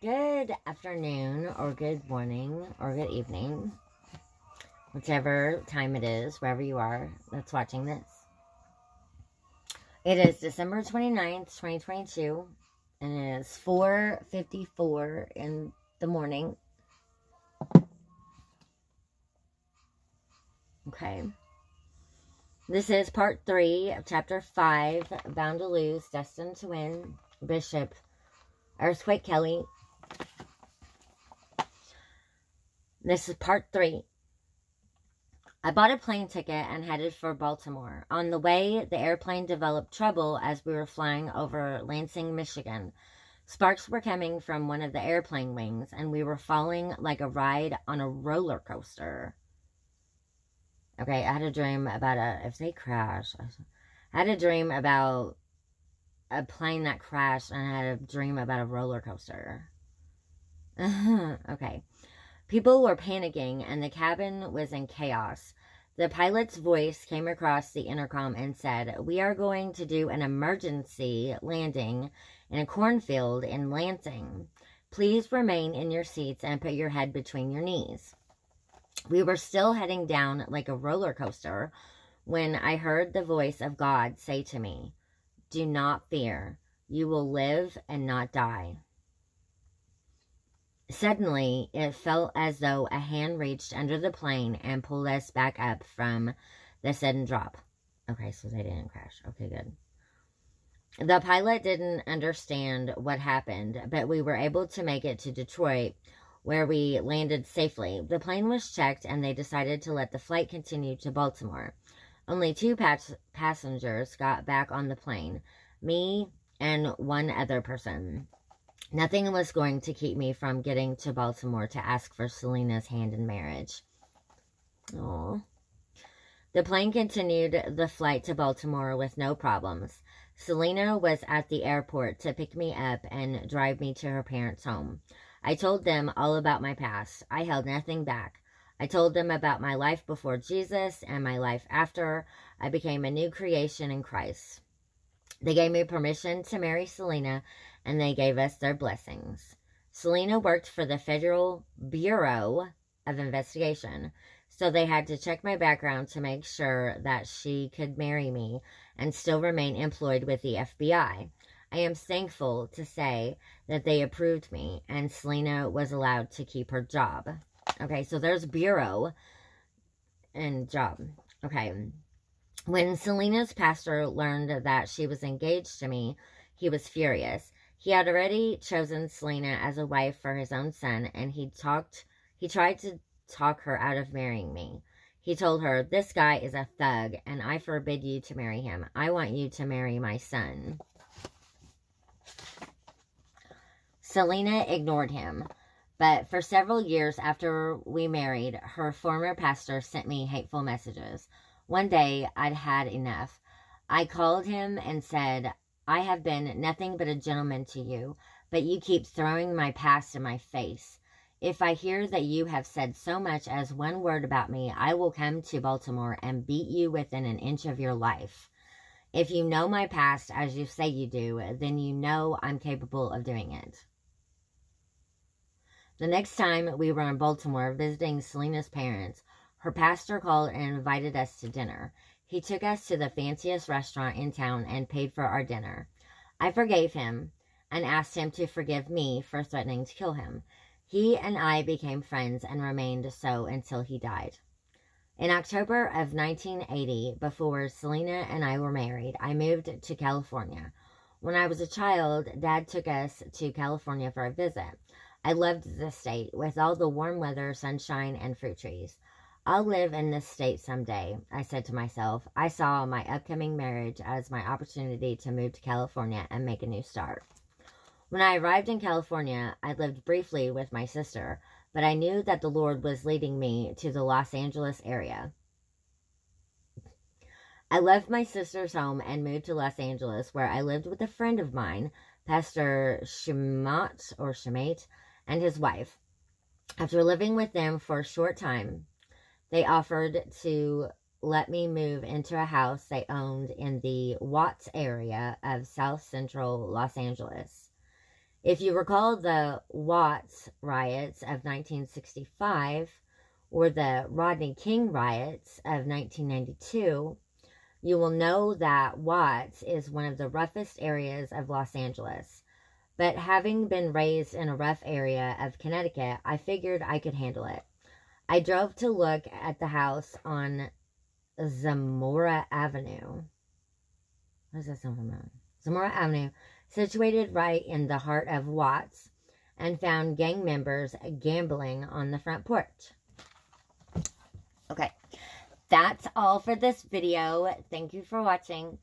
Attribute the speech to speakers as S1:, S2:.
S1: Good afternoon, or good morning, or good evening, whichever time it is, wherever you are that's watching this. It is December 29th, 2022, and it is 4:54 in the morning. Okay. This is part 3 of chapter 5, Bound to Lose, Destined to Win, Bishop Earthquake Kelly. This is part 3. I bought a plane ticket and headed for Baltimore. On the way, the airplane developed trouble as we were flying over Lansing, Michigan. Sparks were coming from one of the airplane wings, and we were falling like a ride on a roller coaster. Okay, I had a dream about if they crash, I had a dream about a plane that crashed, and I had a dream about a roller coaster. Okay. People were panicking, and the cabin was in chaos. The pilot's voice came across the intercom and said, "We are going to do an emergency landing in a cornfield in Lansing. Please remain in your seats and put your head between your knees." We were still heading down like a roller coaster when I heard the voice of God say to me, "Do not fear. You will live and not die." Suddenly, it felt as though a hand reached under the plane and pulled us back up from the sudden drop. Okay, so they didn't crash. Okay, good. The pilot didn't understand what happened, but we were able to make it to Detroit, where we landed safely. The plane was checked, and they decided to let the flight continue to Baltimore. Only 2 passengers got back on the plane, me and one other person. Nothing was going to keep me from getting to Baltimore to ask for Selena's hand in marriage. Aww. The plane continued the flight to Baltimore with no problems. Selena was at the airport to pick me up and drive me to her parents' home. I told them all about my past. I held nothing back. I told them about my life before Jesus and my life after I became a new creation in Christ. They gave me permission to marry Selena, and they gave us their blessings. Selena worked for the Federal Bureau of Investigation, so they had to check my background to make sure that she could marry me and still remain employed with the FBI. I am thankful to say that they approved me, and Selena was allowed to keep her job. Okay, so there's Bureau and job. Okay. When Selena's pastor learned that she was engaged to me, he was furious. He had already chosen Selena as a wife for his own son, and he tried to talk her out of marrying me. He told her, "This guy is a thug, and I forbid you to marry him. I want you to marry my son." Selena ignored him, but for several years after we married, her former pastor sent me hateful messages. One day, I'd had enough. I called him and said, "I have been nothing but a gentleman to you, but you keep throwing my past in my face. If I hear that you have said so much as one word about me, I will come to Baltimore and beat you within an inch of your life. If you know my past as you say you do, then you know I'm capable of doing it." The next time we were in Baltimore visiting Selena's parents, her pastor called and invited us to dinner. He took us to the fanciest restaurant in town and paid for our dinner. I forgave him and asked him to forgive me for threatening to kill him. He and I became friends and remained so until he died. In October of 1980, before Selena and I were married, I moved to California. When I was a child, Dad took us to California for a visit. I loved the state, with all the warm weather, sunshine, and fruit trees. "I'll live in this state someday," I said to myself. I saw my upcoming marriage as my opportunity to move to California and make a new start. When I arrived in California, I lived briefly with my sister, but I knew that the Lord was leading me to the Los Angeles area. I left my sister's home and moved to Los Angeles, where I lived with a friend of mine, Pastor Shemate, and his wife. After living with them for a short time, they offered to let me move into a house they owned in the Watts area of South Central Los Angeles. If you recall the Watts riots of 1965 or the Rodney King riots of 1992, you will know that Watts is one of the roughest areas of Los Angeles. But having been raised in a rough area of Connecticut, I figured I could handle it. I drove to look at the house on Zamora Avenue. What does that sound familiar? Zamora Avenue, situated right in the heart of Watts, and found gang members gambling on the front porch. Okay, that's all for this video. Thank you for watching.